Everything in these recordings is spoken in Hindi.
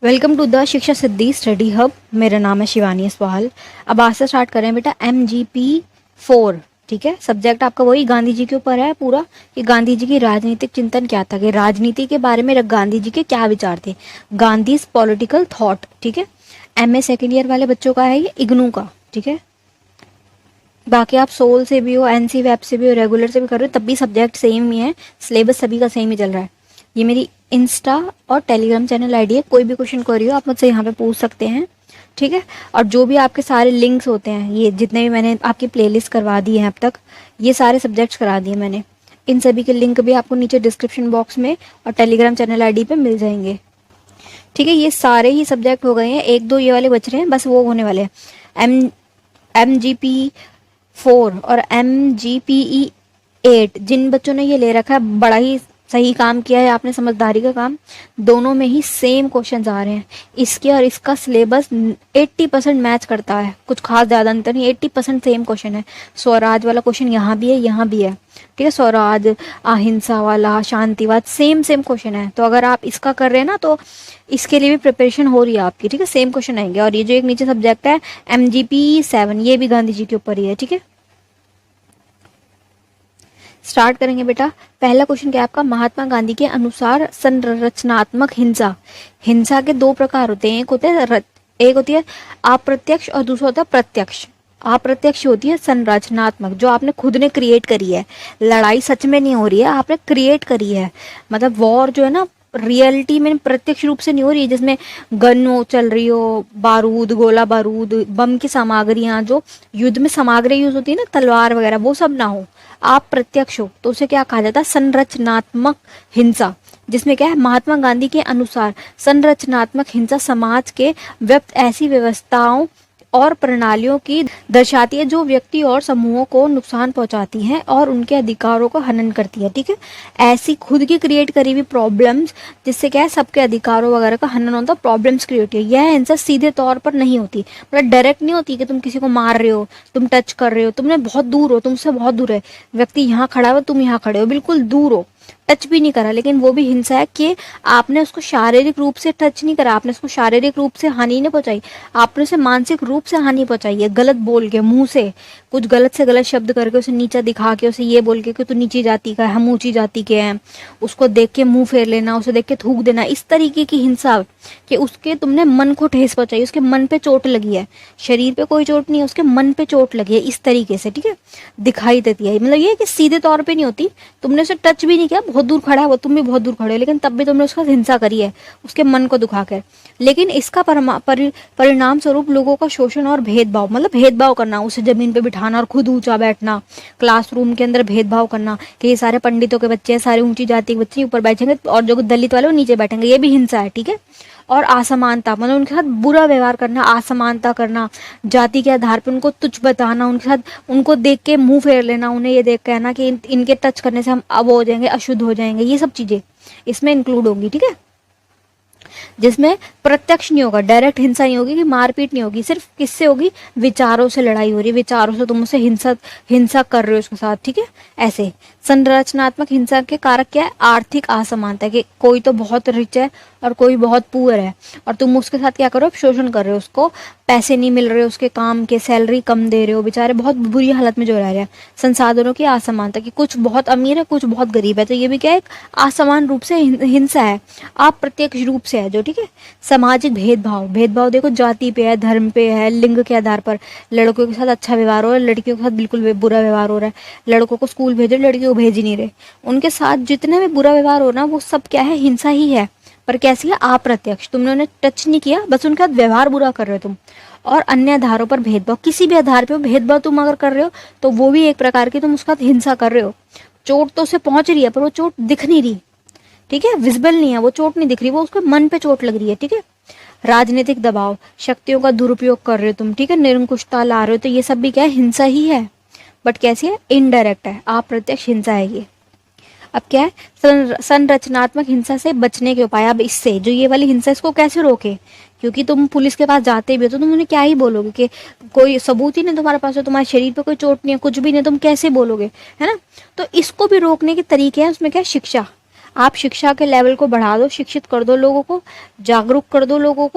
वेलकम टू द शिक्षा सिद्धि स्टडी हब। मेरा नाम है शिवानी सवाल। अब आज से स्टार्ट करें बेटा MGP 4। ठीक है, सब्जेक्ट आपका वही गांधी जी के ऊपर है पूरा कि गांधी जी की राजनीतिक चिंतन क्या था, कि राजनीति के बारे में गांधी जी के क्या विचार थे, गांधीज पॉलिटिकल थॉट। ठीक है, MA सेकेंड ईयर वाले बच्चों का है ये, इग्नू का। ठीक है, बाकी आप सोल से भी हो, NC वेब से भी हो, रेगुलर से भी कर रहे हो, तब भी सब्जेक्ट सेम ही है, सिलेबस सभी का सेम ही चल रहा है। ये मेरी इंस्टा और टेलीग्राम चैनल आईडी है, कोई भी क्वेश्चन क्वेरी हो आप मुझसे यहाँ पे पूछ सकते हैं। ठीक है, और जो भी आपके सारे लिंक्स होते हैं, ये जितने भी मैंने आपकी प्लेलिस्ट करवा दी है अब तक, ये सारे सब्जेक्ट्स करा दिए मैंने, इन सभी के लिंक भी आपको नीचे डिस्क्रिप्शन बॉक्स में और टेलीग्राम चैनल आईडी पे मिल जाएंगे। ठीक है, ये सारे ही सब्जेक्ट हो गए हैं, एक दो ये वाले बच रहे हैं, बस वो होने वाले हैं। MGP 4 और MGPE 8, जिन बच्चों ने ये ले रखा है बड़ा ही सही काम किया है आपने, समझदारी का काम। दोनों में ही सेम क्वेश्चंस आ रहे हैं, इसके और इसका सिलेबस 80% मैच करता है, कुछ खास ज़्यादा अंतर नहीं, 80% सेम क्वेश्चन है। स्वराज वाला क्वेश्चन यहाँ भी है, यहाँ भी है। ठीक है, स्वराज, अहिंसा वाला, शांतिवाद, सेम सेम क्वेश्चन है। तो अगर आप इसका कर रहे हैं ना, तो इसके लिए भी प्रिपरेशन हो रही है आपकी। ठीक है, सेम क्वेश्चन आएंगे। और ये जो एक नीचे सब्जेक्ट है MGP 7, ये भी गांधी जी के ऊपर ही है। ठीक है, स्टार्ट करेंगे बेटा। पहला क्वेश्चन क्या है आपका, महात्मा गांधी के अनुसार संरचनात्मक हिंसा। हिंसा के दो प्रकार होते हैं, एक होती है अप्रत्यक्ष और दूसरा होता है प्रत्यक्ष। अप्रत्यक्ष होती है संरचनात्मक, जो आपने खुद ने क्रिएट करी है, लड़ाई सच में नहीं हो रही है, आपने क्रिएट करी है। मतलब वॉर जो है ना, रियलिटी में प्रत्यक्ष रूप से नहीं हो रही है, जिसमें गन हो चल रही हो, बारूद, गोला बारूद, बम की सामग्रियां, जो युद्ध में सामग्री यूज होती है ना, तलवार वगैरह, वो सब ना हो, आप प्रत्यक्ष हो, तो उसे क्या कहा जाता है, संरचनात्मक हिंसा। जिसमें क्या है, महात्मा गांधी के अनुसार संरचनात्मक हिंसा समाज के व्यक्त ऐसी व्यवस्थाओं और प्रणालियों की दर्शाती है जो व्यक्ति और समूहों को नुकसान पहुंचाती हैं और उनके अधिकारों को हनन करती है। ठीक है, ऐसी खुद की क्रिएट करी हुई प्रॉब्लम्स, जिससे क्या है सबके अधिकारों वगैरह का हनन होता है, प्रॉब्लम्स क्रिएट होती है। यह हिंसा सीधे तौर पर नहीं होती, मतलब डायरेक्ट नहीं होती कि तुम किसी को मार रहे हो, तुम टच कर रहे हो, तुमने बहुत दूर हो, तुमसे बहुत दूर है व्यक्ति, यहाँ खड़ा हो, तुम यहाँ खड़े हो, बिल्कुल दूर हो, टच भी नहीं करा, लेकिन वो भी हिंसा है कि आपने उसको शारीरिक रूप से टच नहीं करा, आपने उसको शारीरिक रूप से हानि नहीं पहुंचाई, आपने उसे मानसिक रूप से हानि पहुंचाई है। गलत बोल के, मुंह से कुछ गलत से गलत शब्द करके, उसे नीचा दिखा के, उसे ये बोल के कि तू नीची जाति का है, हम ऊंची जाति के हैं, उसको देख के मुंह फेर लेना, उसे देख के थूक देना, इस तरीके की हिंसा कि उसके तुमने मन को ठेस पहुंचाई, उसके मन पे चोट लगी है, शरीर पे कोई चोट नहीं है, उसके मन पे चोट लगी है, इस तरीके से। ठीक है, दिखाई देती है, मतलब ये कि सीधे तौर पे नहीं होती, तुमने उसे टच भी नहीं किया, बहुत दूर खड़ा है वो, तुम भी बहुत दूर खड़े हो, लेकिन तब भी तुमने उसका हिंसा करी है, उसके मन को दुखा कर। लेकिन इसका परिणाम स्वरूप लोगों का शोषण और भेदभाव, मतलब भेदभाव करना, उसे जमीन पे बिठाना और खुद ऊंचा बैठना, क्लासरूम के अंदर भेदभाव करना कि ये सारे पंडितों के बच्चे, सारे ऊंची जाति के बच्चे ऊपर बैठेंगे और जो दलित वाले वो नीचे बैठेंगे, ये भी हिंसा है। ठीक है, और असमानता, मतलब उनके साथ बुरा व्यवहार करना, असमानता करना, जाति के आधार पर उनको तुच्छ बताना, उनके साथ उनको देख के मुंह फेर लेना, उन्हें ये देख कहना कि इनके टच करने से हम अब हो जाएंगे, अशुद्ध हो जाएंगे, ये सब चीजें इसमें इंक्लूड होंगी। ठीक है, जिसमें प्रत्यक्ष नहीं होगा, डायरेक्ट हिंसा नहीं होगी, कि मारपीट नहीं होगी, सिर्फ किससे होगी, विचारों से लड़ाई हो रही है, विचारों से तुम उसे हिंसा कर रहे हो उसके साथ। ठीक है, ऐसे संरचनात्मक हिंसा के कारक क्या है, आर्थिक असमानता, कि कोई तो बहुत रिच है और कोई बहुत पुअर है, और तुम उसके साथ क्या करो, शोषण कर रहे हो, उसको पैसे नहीं मिल रहे, उसके काम के सैलरी कम दे रहे हो, बेचारे बहुत बुरी हालत में जो रह रहे हैं। संसाधनों की असमानता, कि कुछ बहुत अमीर है, कुछ बहुत गरीब है, तो ये भी क्या है, एक असमान रूप से हिंसा है, आप प्रत्यक्ष रूप से है जो। ठीक है, सामाजिक भेदभाव, भेदभाव देखो जाति पे है, धर्म पे है, लिंग के आधार पर, लड़कों के साथ अच्छा व्यवहार हो रहा है, लड़कियों के साथ बिल्कुल बुरा व्यवहार हो रहा है, लड़कों को स्कूल भेजो, लड़कियों को भेज ही नहीं रहे, उनके साथ जितने भी बुरा व्यवहार हो रहा है वो सब क्या है, हिंसा ही है, पर कैसी है, अप्रत्यक्ष, तुमने उन्हें टच नहीं किया, बस उनके साथ व्यवहार बुरा कर रहे हो तुम। और अन्य आधारों पर भेदभाव, किसी भी आधार पर भेदभाव तुम अगर कर रहे हो तो वो भी एक प्रकार की तुम उसका हिंसा कर रहे हो। चोट तो उसे पहुंच रही है पर वो चोट दिख नहीं रही। ठीक है, विजिबल नहीं है, वो चोट नहीं दिख रही, वो उसके मन पे चोट लग रही है। ठीक है, राजनीतिक दबाव, शक्तियों का दुरुपयोग कर रहे हो तुम, ठीक है, निरंकुशता ला रहे हो, तो ये सब भी क्या है, हिंसा ही है, बट कैसी है, इनडायरेक्ट है, अप्रत्यक्ष हिंसा है ये। अब क्या है, संरचनात्मक हिंसा से बचने के उपाय। अब इससे जो ये वाली हिंसा, इसको कैसे रोके, क्योंकि तुम पुलिस के पास जाते भी हो तो तुम उन्हें क्या ही बोलोगे कि कोई सबूत ही नहीं तुम्हारे पास है, तुम्हारे शरीर पे कोई चोट नहीं है, कुछ भी नहीं, तुम कैसे बोलोगे, है ना। तो इसको भी रोकने के तरीके हैं, उसमें क्या है, शिक्षा। आप शिक्षा के लेवल को बढ़ा दो, शिक्षित कर दो लोगों को, जागरूक कर दो लोगों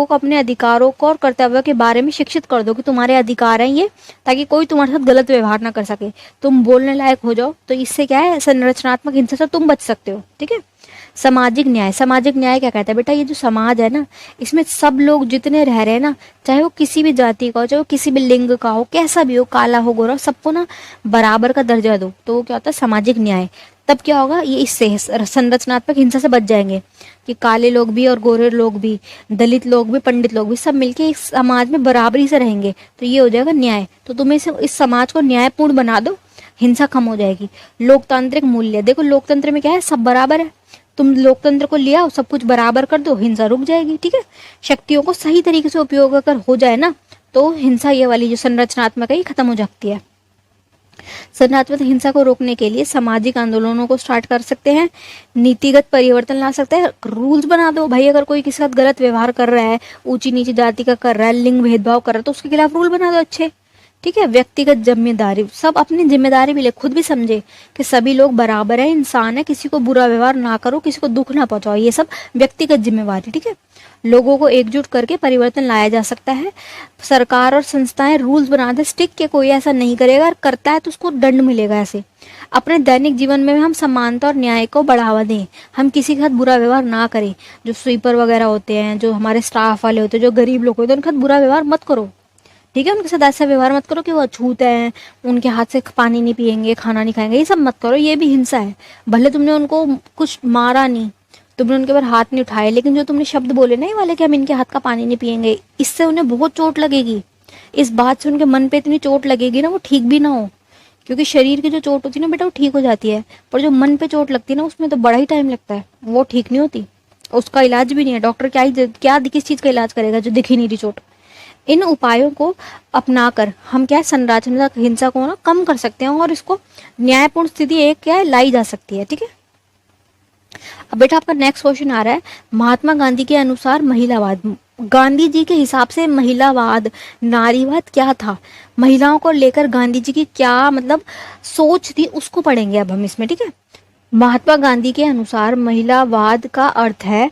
को अपने अधिकारों को और कर्तव्य के बारे में शिक्षित कर दो कि तुम्हारे अधिकार हैं ये, ताकि कोई तुम्हारे साथ गलत व्यवहार ना कर सके, तुम बोलने लायक हो जाओ। तो इससे क्या है, संरचनात्मक हिंसा से तुम बच सकते हो। ठीक है। सामाजिक न्याय, सामाजिक न्याय क्या कहता है बेटा, ये जो समाज है ना, इसमें सब लोग जितने रह रहे हैं ना, चाहे वो किसी भी जाति का हो, चाहे वो किसी भी लिंग का हो, कैसा भी हो, काला हो गोरा, सबको ना बराबर का दर्जा दो। तो वो क्या होता है, सामाजिक न्याय। तब क्या होगा, ये इससे संरचनात्मक हिंसा से बच जाएंगे कि काले लोग भी और गोरे लोग भी, दलित लोग भी, पंडित लोग भी, सब मिलके इस समाज में बराबरी से रहेंगे। तो ये हो जाएगा न्याय। तो तुम्हें इस समाज को न्यायपूर्ण बना दो, हिंसा कम हो जाएगी। लोकतांत्रिक मूल्य, देखो लोकतंत्र में क्या है, सब बराबर है। तुम लोकतंत्र को ले आओ, सब कुछ बराबर कर दो, हिंसा रुक जाएगी। ठीक है। शक्तियों को सही तरीके से उपयोग अगर हो जाए ना, तो हिंसा ये वाली जो संरचनात्मक है ये खत्म हो जाती है। संरचनात्मक हिंसा को रोकने के लिए सामाजिक आंदोलनों को स्टार्ट कर सकते हैं, नीतिगत परिवर्तन ला सकते हैं, रूल्स बना दो भाई। अगर कोई किसी के साथ गलत व्यवहार कर रहा है, ऊंची नीची जाति का कर रहा है, लिंग भेदभाव कर रहा है, तो उसके खिलाफ रूल बना दो अच्छे। ठीक है। व्यक्तिगत जिम्मेदारी, सब अपनी जिम्मेदारी भी ले, खुद भी समझे कि सभी लोग बराबर है, इंसान है, किसी को बुरा व्यवहार ना करो, किसी को दुख ना पहुंचाओ, ये सब व्यक्तिगत जिम्मेवारी। ठीक है। लोगों को एकजुट करके परिवर्तन लाया जा सकता है। सरकार और संस्थाएं रूल्स बना दे, स्टिक के कोई ऐसा नहीं करेगा, और करता है तो उसको दंड मिलेगा। ऐसे अपने दैनिक जीवन में हम समानता और न्याय को बढ़ावा दें, हम किसी के साथ बुरा व्यवहार ना करें। जो स्वीपर वगैरह होते हैं, जो हमारे स्टाफ वाले होते हैं, जो गरीब लोग होते हैं, उनके साथ बुरा व्यवहार मत करो। ठीक है। उनके साथ ऐसा व्यवहार मत करो कि वो अछूत है, उनके हाथ से पानी नहीं पियेंगे, खाना नहीं खाएंगे, ये सब मत करो। ये भी हिंसा है। भले तुमने उनको कुछ मारा नहीं, तुमने उनके ऊपर हाथ नहीं उठाए, लेकिन जो तुमने शब्द बोले ना ये वाले कि हम इनके हाथ का पानी नहीं पियेंगे, इससे उन्हें बहुत चोट लगेगी। इस बात से उनके मन पे इतनी चोट लगेगी ना, वो ठीक भी ना हो। क्योंकि शरीर की जो चोट होती है ना बेटा, वो ठीक हो जाती है, पर जो मन पे चोट लगती है ना, उसमें तो बड़ा ही टाइम लगता है, वो ठीक नहीं होती। उसका इलाज भी नहीं है। डॉक्टर क्या किस चीज का इलाज करेगा जो दिख ही नहीं रही चोट। इन उपायों को अपनाकर हम क्या है, संरचनात्मक हिंसा को ना कम कर सकते हैं, और इसको न्यायपूर्ण स्थिति एक क्या है लाई जा सकती है। ठीक है। अब बेटा आपका नेक्स्ट क्वेश्चन आ रहा है, महात्मा गांधी के अनुसार महिलावाद, गांधी जी के हिसाब से महिलावाद, नारीवाद क्या था, महिलाओं को लेकर गांधी जी की क्या मतलब सोच थी, उसको पढ़ेंगे अब हम इसमें। ठीक है। महात्मा गांधी के अनुसार महिलावाद का अर्थ है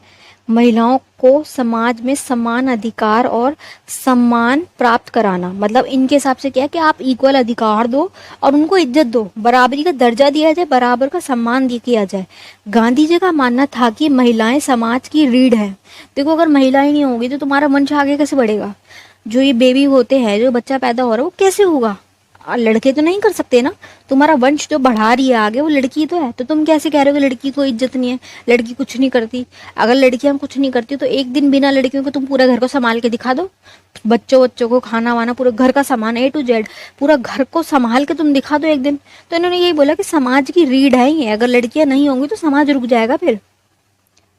महिलाओं को समाज में समान अधिकार और सम्मान प्राप्त कराना। मतलब इनके हिसाब से क्या है कि आप इक्वल अधिकार दो और उनको इज्जत दो, बराबरी का दर्जा दिया जाए, बराबर का सम्मान किया जाए। गांधी जी का मानना था कि महिलाएं समाज की रीढ़ है। देखो अगर महिलाएं नहीं होंगी तो तुम्हारा वंश आगे कैसे बढ़ेगा। जो ये बेबी होते हैं, जो बच्चा पैदा हो रहा है, वो कैसे होगा। लड़के तो नहीं कर सकते ना। तुम्हारा वंश जो बढ़ा रही है आगे, वो लड़की तो है। तो तुम कैसे कह रहे हो कि लड़की को इज्जत नहीं है, लड़की कुछ नहीं करती। अगर लड़कियां कुछ नहीं करती तो एक दिन बिना लड़कियों के तुम पूरा घर को संभाल के दिखा दो, बच्चों को खाना वाना, पूरा घर का सामान A to Z, पूरा घर को संभाल के तुम दिखा दो एक दिन। तो इन्होंने यही बोला कि समाज की रीढ़ है ये, अगर लड़कियां नहीं होंगी तो समाज रुक जाएगा फिर।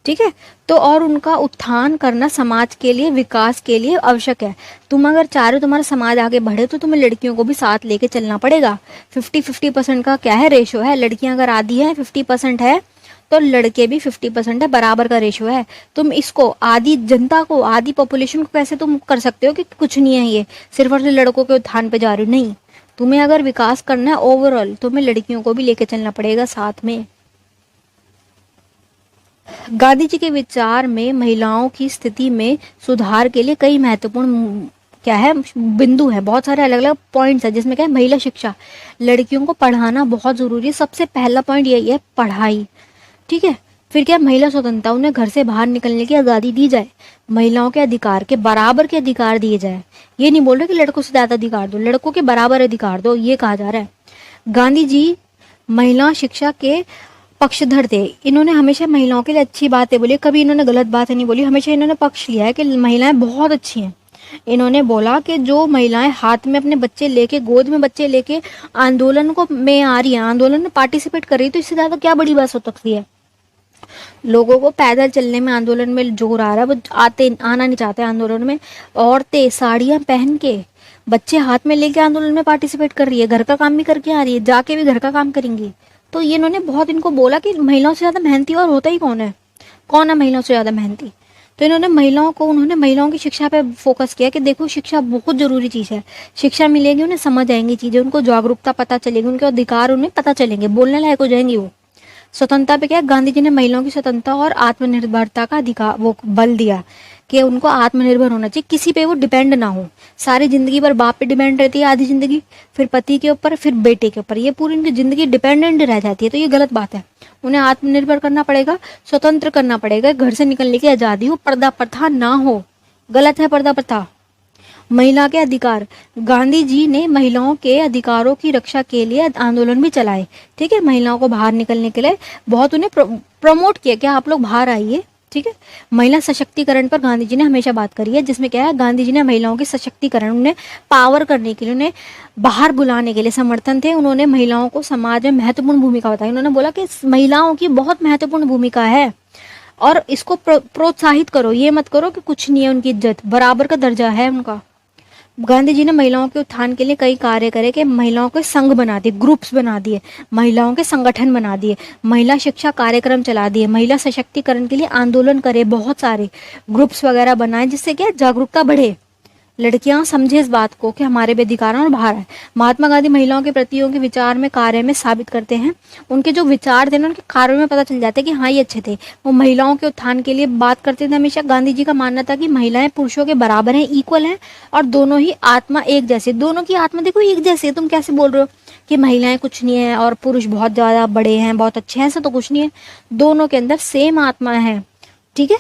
ठीक है। तो और उनका उत्थान करना समाज के लिए, विकास के लिए आवश्यक है। तुम अगर चाह रहे हो तुम्हारा समाज आगे बढ़े तो तुम्हें लड़कियों को भी साथ लेके चलना पड़ेगा। 50-50% का क्या है रेशो है। लड़कियां अगर आधी है 50% है, तो लड़के भी 50% है, बराबर का रेशो है। तुम इसको आधी जनता को, आधी पॉपुलेशन को कैसे तुम कर सकते हो कि कुछ नहीं है ये, सिर्फ और सिर्फ लड़कों के उत्थान पे जा रहे हो। नहीं, तुम्हें अगर विकास करना है ओवरऑल, तुम्हें लड़कियों को भी लेके चलना पड़ेगा साथ में। गांधी जी के विचार में महिलाओं की स्थिति में सुधार के लिए कई महत्वपूर्ण क्या है बिंदु है, बहुत सारे अलग अलग पॉइंट्स है, जिसमें क्या है महिला शिक्षा, लड़कियों को पढ़ाना बहुत जरूरी है। सबसे पहला पॉइंट यही है, पढ़ाई। ठीक है। फिर क्या, महिला स्वतंत्रता, उन्हें घर से बाहर निकलने की आज़ादी दी जाए, महिलाओं के अधिकार के बराबर के अधिकार दिए जाए। ये नहीं बोल रहे कि लड़कों से ज्यादा अधिकार दो, लड़कों के बराबर अधिकार दो, ये कहा जा रहा है। गांधी जी महिला शिक्षा के पक्षधर थे। इन्होंने हमेशा महिलाओं के लिए अच्छी बातें बोली, कभी इन्होंने गलत बातें नहीं बोली। हमेशा इन्होंने पक्ष लिया है कि महिलाएं बहुत अच्छी हैं। इन्होंने बोला कि जो महिलाएं हाथ में अपने बच्चे लेके, गोद में बच्चे लेके आंदोलन को में आ रही है, आंदोलन में पार्टिसिपेट कर रही है, तो इससे ज्यादा क्या बड़ी बात हो सकती है। लोगों को पैदल चलने में, आंदोलन में जोर आ रहा है, वो आना नहीं चाहते आंदोलन में। औरतें साड़ियां पहन के, बच्चे हाथ में लेके आंदोलन में पार्टिसिपेट कर रही है, घर का काम भी करके आ रही है, जाके भी घर का काम करेंगी। तो ये इन्होंने बहुत इनको बोला कि महिलाओं से ज्यादा मेहनती और होता ही कौन है महिलाओं से ज्यादा मेहनती। तो उन्होंने महिलाओं की शिक्षा पे फोकस किया कि देखो शिक्षा बहुत जरूरी चीज है, शिक्षा मिलेगी उन्हें समझ आएंगी चीजें, उनको जागरूकता पता चलेगी, उनके अधिकार उन्हें पता चलेंगे, बोलने लायक हो जाएंगी वो। स्वतंत्रता पे क्या है, गांधी जी ने महिलाओं की स्वतंत्रता और आत्मनिर्भरता का अधिकार वो बल दिया कि उनको आत्मनिर्भर होना चाहिए, किसी पे वो डिपेंड ना हो। सारी जिंदगी पर बाप पे डिपेंड रहती है आधी जिंदगी, फिर पति के ऊपर, फिर बेटे के ऊपर, ये पूरी उनकी जिंदगी डिपेंडेंट रह जाती है। तो ये गलत बात है। उन्हें आत्मनिर्भर करना पड़ेगा, स्वतंत्र करना पड़ेगा, घर से निकलने की आजादी हो, पर्दा प्रथा ना हो। गलत है पर्दा प्रथा। महिला के अधिकार, गांधी जी ने महिलाओं के अधिकारों की रक्षा के लिए आंदोलन भी चलाए। ठीक है, महिलाओं को बाहर निकलने के लिए बहुत उन्हें प्रमोट किया कि आप लोग बाहर आइए। ठीक है, महिला सशक्तिकरण पर गांधी जी ने हमेशा बात करी है, जिसमें क्या है, गांधी जी ने महिलाओं के सशक्तिकरण, उन्हें पावर करने के लिए, उन्हें बाहर बुलाने के लिए समर्थन थे। उन्होंने महिलाओं को समाज में महत्वपूर्ण भूमिका बताई। उन्होंने बोला कि महिलाओं की बहुत महत्वपूर्ण भूमिका है और इसको प्रोत्साहित करो, ये मत करो कि कुछ नहीं है, उनकी इज्जत बराबर का दर्जा है उनका। गांधी जी ने महिलाओं के उत्थान के लिए कई कार्य करे कि महिलाओं के संघ बना दिए, ग्रुप्स बना दिए, महिलाओं के संगठन बना दिए, महिला शिक्षा कार्यक्रम चला दिए, महिला सशक्तिकरण के लिए आंदोलन करे, बहुत सारे ग्रुप्स वगैरह बनाए, जिससे क्या जागरूकता बढ़े, लड़कियां समझे इस बात को कि हमारे भी अधिकार हैं और बाहर है। महात्मा गांधी महिलाओं के प्रति उनके विचार में कार्य में साबित करते हैं। उनके जो विचार थे ना, उनके कार्यों में पता चल जाता है कि हाँ ये अच्छे थे। वो महिलाओं के उत्थान के लिए बात करते थे हमेशा। गांधी जी का मानना था कि महिलाएं पुरुषों के बराबर हैं, इक्वल हैं, और दोनों ही आत्मा एक जैसे, दोनों की आत्मा देखो एक जैसे है। तुम कैसे बोल रहे हो कि महिलाएं कुछ नहीं है और पुरुष बहुत ज्यादा बड़े हैं, बहुत अच्छे हैं, ऐसा तो कुछ नहीं है। दोनों के अंदर सेम आत्मा है। ठीक है,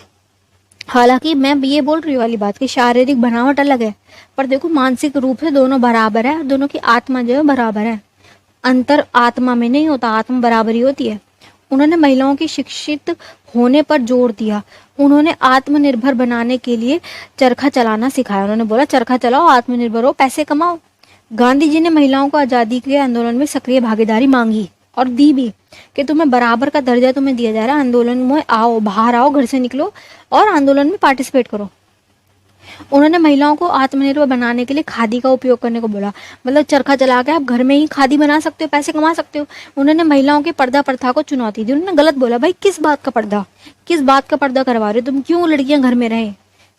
हालांकि मैं ये बोल रही हूँ वाली बात कि शारीरिक बनावट अलग है, पर देखो मानसिक रूप से दोनों बराबर है, दोनों की आत्मा जो है बराबर है। अंतर आत्मा में नहीं होता, आत्मा बराबरी होती है। उन्होंने महिलाओं की शिक्षित होने पर जोर दिया। उन्होंने आत्मनिर्भर बनाने के लिए चरखा चलाना सिखाया। उन्होंने बोला चरखा चलाओ, आत्मनिर्भर हो, पैसे कमाओ। गांधी जी ने महिलाओं को आजादी के आंदोलन में सक्रिय भागीदारी मांगी और दी भी, कि तुम्हें बराबर का दर्जा तुम्हें दिया जा रहा है, आंदोलन में आओ, बाहर आओ, घर से निकलो और आंदोलन में पार्टिसिपेट करो। उन्होंने महिलाओं को आत्मनिर्भर बनाने के लिए खादी का उपयोग करने को बोला। मतलब चरखा चला के आप घर में ही खादी बना सकते हो, पैसे कमा सकते हो। उन्होंने महिलाओं के पर्दा प्रथा को चुनौती दी। उन्होंने गलत बोला, भाई किस बात का पर्दा, किस बात का पर्दा करवा रहे हो तुम, क्यों लड़कियां घर में रहें,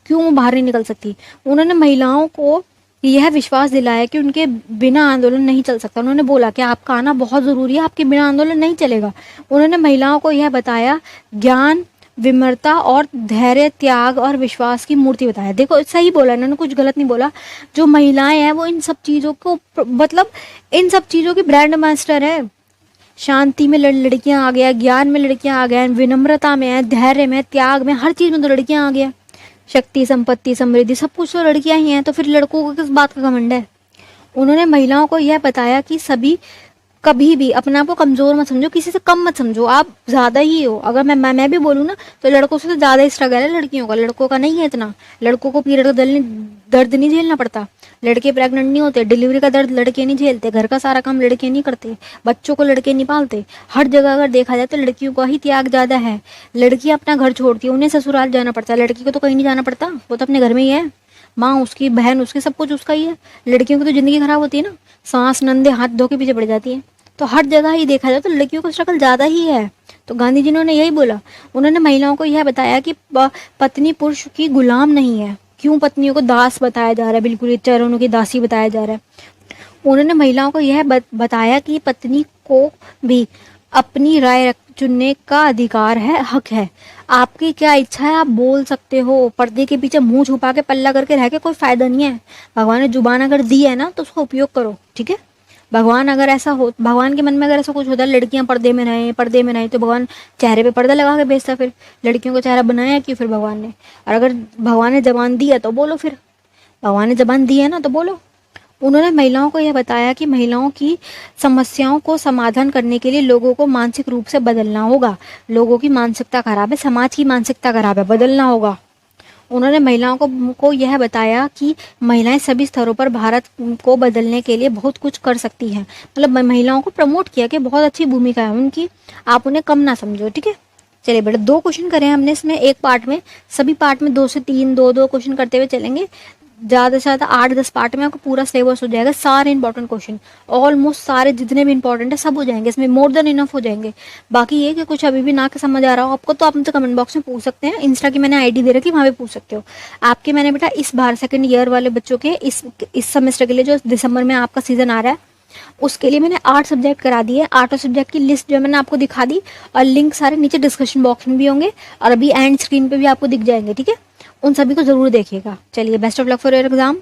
क्यों बाहर नहीं निकल सकती। उन्होंने महिलाओं को यह विश्वास दिलाया कि उनके बिना आंदोलन नहीं चल सकता। उन्होंने बोला कि आपका आना बहुत जरूरी है, आपके बिना आंदोलन नहीं चलेगा। उन्होंने महिलाओं को यह बताया, ज्ञान, विमरता और धैर्य, त्याग और विश्वास की मूर्ति बताया। देखो सही बोला, इन्होंने कुछ गलत नहीं बोला। जो महिलाएं हैं वो इन सब चीजों को, मतलब इन सब चीजों की ब्रांड मास्टर है। शांति में लड़कियां आ गया, ज्ञान में लड़कियां आ गया, विनम्रता में है, धैर्य में, त्याग में, हर चीज में तो लड़कियां आ गया। शक्ति, संपत्ति, समृद्धि, सब कुछ तो लड़कियां ही हैं, तो फिर लड़कों को किस बात का घमंड है। उन्होंने महिलाओं को यह बताया कि सभी कभी भी अपने आप को कमजोर मत समझो, किसी से कम मत समझो, आप ज्यादा ही हो। अगर मैं भी बोलूँ ना, तो लड़कों से तो ज्यादा ही स्ट्रगल है लड़कियों का, लड़कों का नहीं है इतना। लड़कों को पीरियड का दर्द नहीं झेलना पड़ता, लड़के प्रेग्नेंट नहीं होते, डिलीवरी का दर्द लड़के नहीं झेलते, घर का सारा काम लड़के नहीं करते, बच्चों को लड़के नहीं पालते। हर जगह अगर देखा जाए तो लड़कियों का ही त्याग ज्यादा है। लड़की अपना घर छोड़ती है, उन्हें ससुराल जाना पड़ता है, लड़की को तो कहीं नहीं जाना पड़ता, वो तो अपने घर में ही है। माँ उसकी, बहन उसकी, सब कुछ उसका ही है। लड़कियों की तो जिंदगी खराब होती है ना, सांस नंदे हाथ धो के पीछे पड़ जाती है। तो हर जगह ही देखा जाए तो लड़कियों का स्ट्रगल ज्यादा ही है। तो गांधी जी ने यही बोला। उन्होंने महिलाओं को यह बताया कि पत्नी पुरुष की गुलाम नहीं है। क्यों पत्नियों को दास बताया जा रहा है, बिल्कुल चरणों की दासी बताया जा रहा है। उन्होंने महिलाओं को यह बताया कि पत्नी को भी अपनी राय चुनने का अधिकार है, हक है। आपकी क्या इच्छा है आप बोल सकते हो, पर्दे के पीछे मुंह छुपा के पल्ला करके रह के कोई फायदा नहीं है। भगवान ने जुबान अगर दी है ना, तो उसका उपयोग करो। ठीक है, भगवान अगर ऐसा हो, भगवान के मन में अगर ऐसा कुछ होता है लड़कियां पर्दे में रहें, पर्दे में रहें, तो भगवान चेहरे पे पर्दा लगा के भेजता। फिर लड़कियों को चेहरा बनाया क्यों फिर भगवान ने? और अगर भगवान ने जबान दी है तो बोलो, फिर भगवान ने जबान दी है ना तो बोलो। उन्होंने महिलाओं को यह बताया कि महिलाओं की समस्याओं को समाधान करने के लिए लोगों को मानसिक रूप से बदलना होगा। लोगों की मानसिकता खराब है, समाज की मानसिकता खराब है, बदलना होगा। उन्होंने महिलाओं को यह बताया कि महिलाएं सभी स्तरों पर भारत को बदलने के लिए बहुत कुछ कर सकती हैं। मतलब महिलाओं को प्रमोट किया कि बहुत अच्छी भूमिका है उनकी, आप उन्हें कम ना समझो। ठीक है, चलिए बेटा 2 क्वेश्चन करें हमने इसमें, एक पार्ट में, सभी पार्ट में 2 से 3 2 क्वेश्चन करते हुए चलेंगे। ज्यादा से ज्यादा 8-10 पार्ट में आपको पूरा सिलेबस हो जाएगा, सारे इंपॉर्टेंट क्वेश्चन, ऑलमोस्ट सारे जितने भी इंपॉर्टेंट है सब हो जाएंगे इसमें, मोर देन इनफ हो जाएंगे। बाकी ये कि कुछ अभी भी ना के समझ आ रहा हो आपको, तो आप मुझसे कमेंट बॉक्स में पूछ सकते हैं। इंस्टा की मैंने आईडी दे रखी, वहां पे पूछ सकते हो। आपके मैंने बेटा इस बार सेकंड ईयर वाले बच्चों के इस सेमेस्टर के लिए, जो दिसंबर में आपका सीजन आ रहा है, उसके लिए मैंने 8 सब्जेक्ट करा दिए, 8 सब्जेक्ट की लिस्ट जो मैंने आपको दिखा दी, और लिंक सारे नीचे डिस्क्रिप्शन बॉक्स में भी होंगे और अभी एंड स्क्रीन पे भी आपको दिख जाएंगे, ठीक है। उन सभी को जरूर देखिएगा। चलिए, best of luck for your exam.